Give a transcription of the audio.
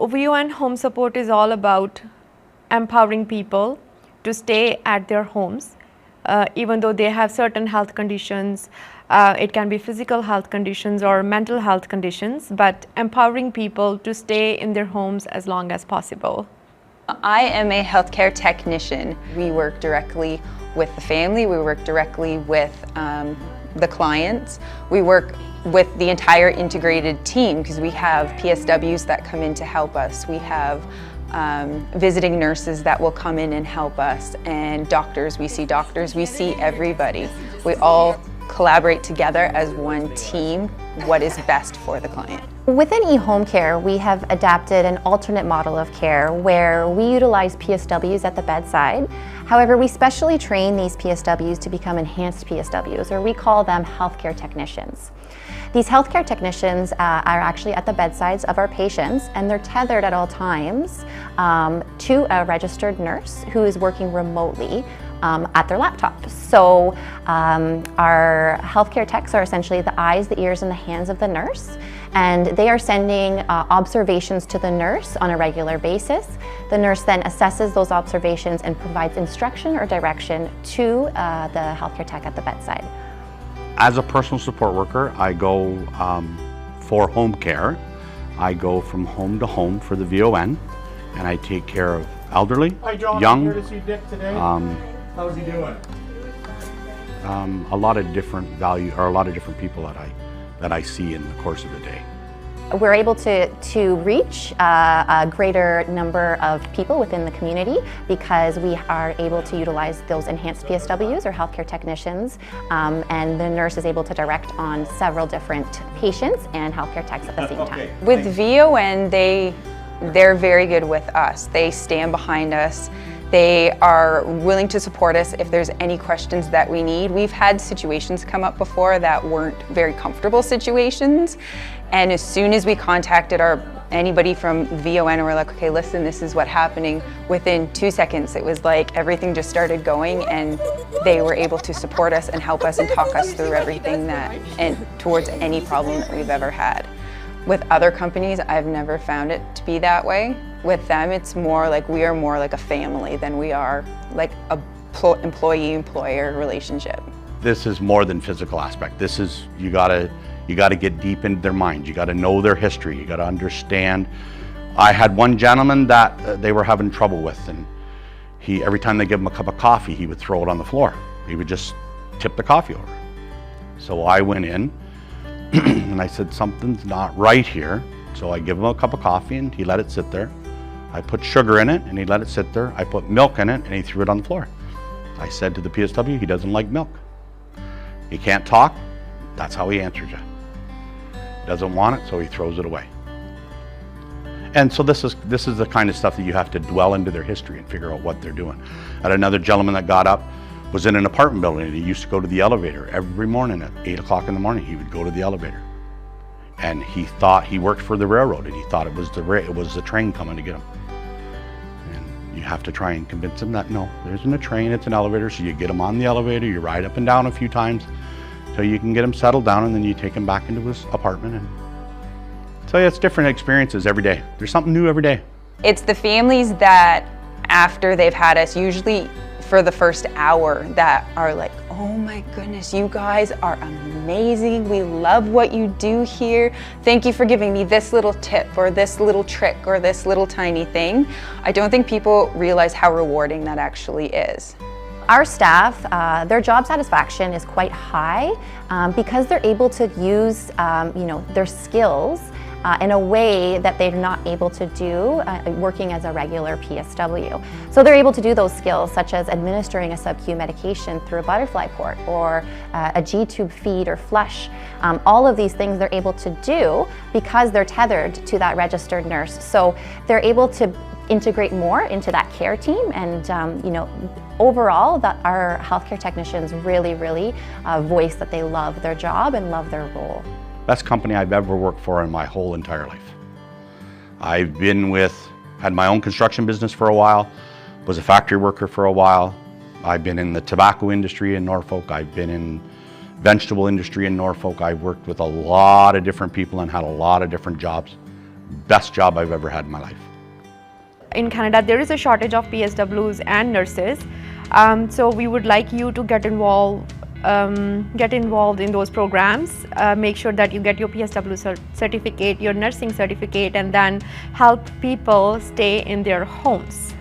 VON home support is all about empowering people to stay at their homes, even though they have certain health conditions. It can be physical health conditions or mental health conditions, but empowering people to stay in their homes as long as possible. I am a healthcare technician. We work directly with the family, we work directly with the clients. We work with the entire integrated team because we have PSWs that come in to help us. We have visiting nurses that will come in and help us, and doctors, we see everybody. We all collaborate together as one team, what is best for the client. Within eHomecare, we have adapted an alternate model of care where we utilize PSWs at the bedside. However, we specially train these PSWs to become enhanced PSWs, or we call them healthcare technicians. These healthcare technicians are actually at the bedsides of our patients, and they're tethered at all times to a registered nurse who is working remotely at their laptop. So our healthcare techs are essentially the eyes, the ears, and the hands of the nurse, and they are sending observations to the nurse on a regular basis. The nurse then assesses those observations and provides instruction or direction to the healthcare tech at the bedside. As a personal support worker, I go for home care. I go from home to home for the VON, and I take care of elderly, Hi John, young. I'm here to see Dick today. How's he doing? A lot of different value, or a lot of different people that I see in the course of the day. We're able to reach a greater number of people within the community because we are able to utilize those enhanced PSWs or healthcare technicians, and the nurse is able to direct on several different patients and healthcare techs at the same time. With VON, they're very good with us. They stand behind us. They are willing to support us if there's any questions that we need. We've had situations come up before that weren't very comfortable situations, and as soon as we contacted anybody from VON and we're like, okay, listen, this is what's happening, within 2 seconds it was like everything just started going, and they were able to support us and help us and talk us through everything and towards any problem that we've ever had. With other companies, I've never found it to be that way. With them, it's more like we are more like a family than we are like a employee-employer relationship. This is more than physical aspect. This is, you gotta get deep into their minds. You gotta know their history. You gotta understand. I had one gentleman that they were having trouble with, and every time they give him a cup of coffee, he would throw it on the floor. He would just tip the coffee over. So I went in and I said, something's not right here. So I give him a cup of coffee and he let it sit there. I put sugar in it and he let it sit there. I put milk in it and he threw it on the floor. I said to the PSW, he doesn't like milk. He can't talk, that's how he answers you. He doesn't want it, so he throws it away. And so this is the kind of stuff that you have to dwell into their history and figure out what they're doing. I had another gentleman that got up, was in an apartment building, and he used to go to the elevator every morning at 8 o'clock in the morning. He would go to the elevator. And he thought he worked for the railroad, and he thought it was the train coming to get him. And you have to try and convince him that no, there isn't a train, it's an elevator. So you get him on the elevator, you ride up and down a few times so you can get him settled down, and then you take him back into his apartment. And so yeah, it's different experiences every day. There's something new every day. It's the families that after they've had us, usually for the first hour, that are like, oh my goodness, you guys are amazing. We love what you do here. Thank you for giving me this little tip or this little trick or this little tiny thing. I don't think people realize how rewarding that actually is. Our staff, their job satisfaction is quite high because they're able to use their skills in a way that they're not able to do working as a regular PSW. So they're able to do those skills such as administering a sub-Q medication through a butterfly port or a G-tube feed or flush. All of these things they're able to do because they're tethered to that registered nurse. So they're able to integrate more into that care team, and overall that our healthcare technicians really voice that they love their job and love their role. Best company I've ever worked for in my whole entire life. I've had my own construction business for a while, was a factory worker for a while. I've been in the tobacco industry in Norfolk. I've been in vegetable industry in Norfolk. I've worked with a lot of different people and had a lot of different jobs. best job I've ever had in my life. In Canada, there is a shortage of PSWs and nurses. So we would like you to get involved in those programs. Make sure that you get your PSW certificate, your nursing certificate, and then help people stay in their homes.